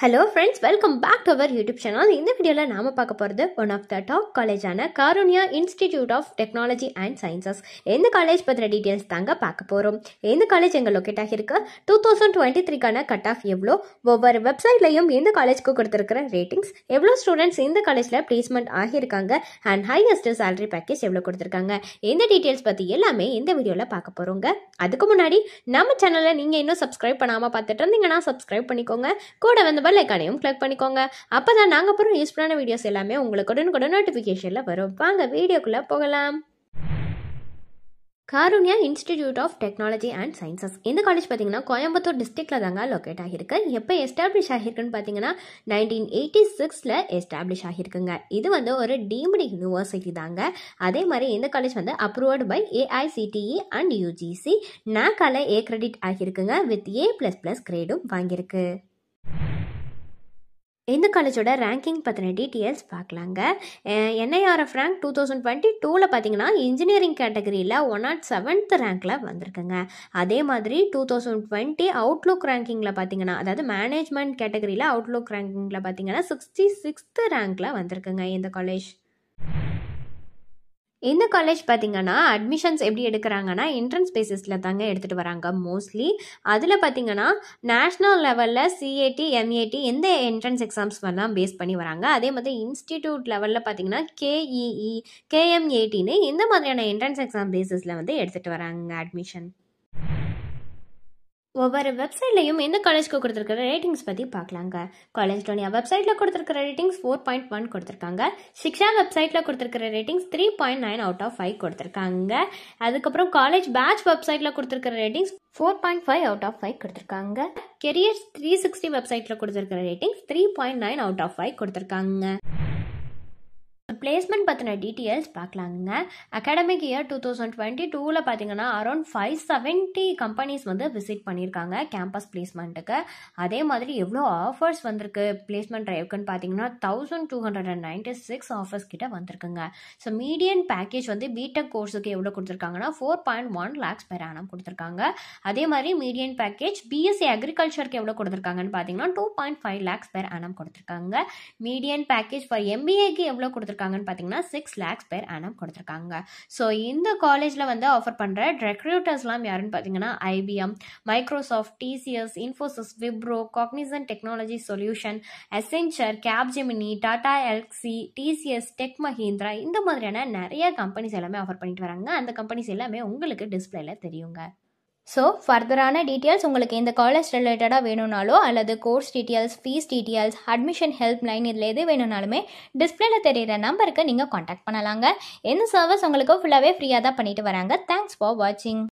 Hello friends, welcome back to our YouTube channel. In this video, we will see one of the top college, Karunya Institute of Technology and Sciences. In the college, details tanga paakaporum. In the college, enga locate ahirukka 2023 kana cutoff evlo. Over website layum in the college ku kuduthirukra ratings. Evlo students in the college la placement ahirukanga and highest salary package evlo kuduthirukanga. In the details pathi ellame in the video la paakaporunga. Adukku munadi நம்ம சேனலை நீங்க இன்னும் subscribe பண்ணாம பார்த்துட்டு இருந்தீங்கன்னா subscribe பண்ணிக்கோங்க. கூட வந்து பெல் ஐகானையும் கிளிக் பண்ணிக்கோங்க. அப்பதான் நாங்க போற யூஸ்ஃபுல்லான வீடியோஸ் எல்லாமே உங்களுக்கு உடனுக்குடன் நோட்டிபிகேஷன்ல வரும். வாங்க வீடியோக்குள்ள போகலாம். Karunya institute of technology and sciences இந்த காலேஜ் பார்த்தீங்கன்னா கோயம்புத்தூர் டிஸ்ட்ரிக்ட்ல தாங்க லொக்கேட் ஆகிருக்கு. எப்போ எஸ்டாப்ளிஷ் ஆகிருக்குன்னு பார்த்தீங்கன்னா 1986 எஸ்டாப்ளிஷ் ஆகிருக்குங்க. இது வந்து ஒரு டீம்டு யூனிவர்சிட்டி தாங்க. அதே மாதிரி இந்த காலேஜ் வந்து approved by AICTE and UGC நாக்கால A கிரெடிட் ஆகிருக்குங்க. வித் A++ கிரேடும் வாங்கியிருக்கு. இந்த காலேஜோட ரேங்கிங் பற்றின டீட்டெயில்ஸ் பார்க்கலாங்க. NIRF ரேங்க் 2022 பார்த்தீங்கன்னா இன்ஜினியரிங் கேட்டகரியில் 107th ரேங்க்கில் வந்திருக்குங்க. அதே மாதிரி 2020 அவுட்லுக் ரேங்கிங்கில் பார்த்தீங்கன்னா, அதாவது மேனேஜ்மெண்ட் கேட்டகரியில் அவுட்லுக் ரேங்கிங்கில் பார்த்தீங்கன்னா 66th ரேங்க்கில் வந்திருக்குங்க இந்த காலேஜ். இந்த காலேஜ் பார்த்தீங்கன்னா அட்மிஷன்ஸ் எப்படி எடுக்கிறாங்கன்னா என்ட்ரன்ஸ் பேசிஸில் தாங்க எடுத்துகிட்டு வராங்க மோஸ்ட்லி. அதில் பார்த்தீங்கன்னா நேஷ்னல் லெவலில் CAT MAT எந்த என்ட்ரன்ஸ் எக்ஸாம்ஸ் எல்லாம் பேஸ் பண்ணி வராங்க. அதே மாதிரி இன்ஸ்டிடியூட் லெவலில் பார்த்தீங்கன்னா KEE KMATன்னு இந்த மாதிரியான என்ட்ரன்ஸ் எக்ஸாம் பேசிஸில் வந்து எடுத்துகிட்டு வராங்க அட்மிஷன். ஒவ்வொரு வெப்சைட்லையும் எந்த காலேஜ்க்கு கொடுத்துருக்கிற ரேட்டிங்ஸ் பற்றி பார்க்கலாங்க. காலேஜ் டோனியா வெப்சைட்டில் கொடுத்துருக்கிற ரேட்டிங்ஸ் 4.1 கொடுத்துருக்காங்க. சிக்ஷா வெப்சைட்டில் கொடுத்துருக்கிற ரேட்டிங்ஸ் 3.9 out of 5 கொடுத்துருக்காங்க. அதுக்கப்புறம் காலேஜ் பேட்ச் வெப்சைட்டில் கொடுத்துருக்கிற ரேட்டிங்ஸ் 4.5 out of 5 கொடுத்துருக்காங்க. கெரியர்ஸ் 360 வெப்சைட்டில் கொடுத்துருக்கிற ரேட்டிங்ஸ் 3.9 out of 5 கொடுத்துருக்காங்க. பிளேஸ்மெண்ட் பற்றின டீட்டெயில்ஸ் பார்க்கலாங்க. அகாடமிக் இயர் 2022 பார்த்தீங்கன்னா அரௌண்ட் 570 கம்பெனிஸ் வந்து விசிட் பண்ணியிருக்காங்க கேம்பஸ் பிளேஸ்மெண்ட்டுக்கு. அதே மாதிரி எவ்வளோ ஆஃபர்ஸ் வந்திருக்கு பிளேஸ்மெண்ட் ட்ரைவுக்குன்னு பார்த்தீங்கன்னா 1296 ஆஃபர்ஸ் கிட்ட வந்திருக்குங்க. ஸோ மீடியன் பேக்கேஜ் வந்து பிடெக் கோர்ஸுக்கு எவ்வளோ கொடுத்துருக்காங்கன்னா 4.1 lakhs per annum கொடுத்துருக்காங்க. அதே மாதிரி மீடியன் பேக்கேஜ் BSc அக்ரிகல்ச்சருக்கு எவ்வளோ கொடுத்துருக்காங்கன்னு பார்த்தீங்கன்னா 2.5 lakhs per annum கொடுத்துருக்காங்க. மீடியன் பேக்கேஜ் ஃபார் MBAக்கு எவ்வளோ கொடுத்துருக்காங்க பார்த்தீங்கன்னா 6 lakhs per annum கொடுத்துருக்காங்க. ஸோ இந்த காலேஜில் வந்து ஆஃபர் பண்ணுற ரெக்ரூட்டர்ஸ்லாம் யாருன்னு பார்த்தீங்கன்னா IBM, Microsoft, TCS, Infosys, Wipro, Cognizant technology solution, Accenture, Capgemini, Tata Elxsi, TCS, Tech Mahindra இந்த மாதிரியான நிறைய கம்பெனிஸ் எல்லாமே ஆஃபர் பண்ணிட்டு வராங்க. அந்த கம்பெனிஸ் எல்லாமே உங்களுக்கு டிஸ்பிளேல தெரியுங்க. ஸோ ஃபர்தரான டீட்டெயில்ஸ் உங்களுக்கு இந்த காலேஜ் ரிலேட்டடாக வேணும்னாலோ அல்லது course details, fees details, admission help line இதில் எது வேணும்னாலுமே டிஸ்பிளேல தெரிகிற நம்பருக்கு நீங்கள் காண்டாக்ட் பண்ணலாங்க. இந்த சர்வீஸ் உங்களுக்கு ஃபுல்லாகவே ஃப்ரீயாக தான் பண்ணிட்டு வராங்க. தேங்க்ஸ் ஃபார் வாட்சிங்.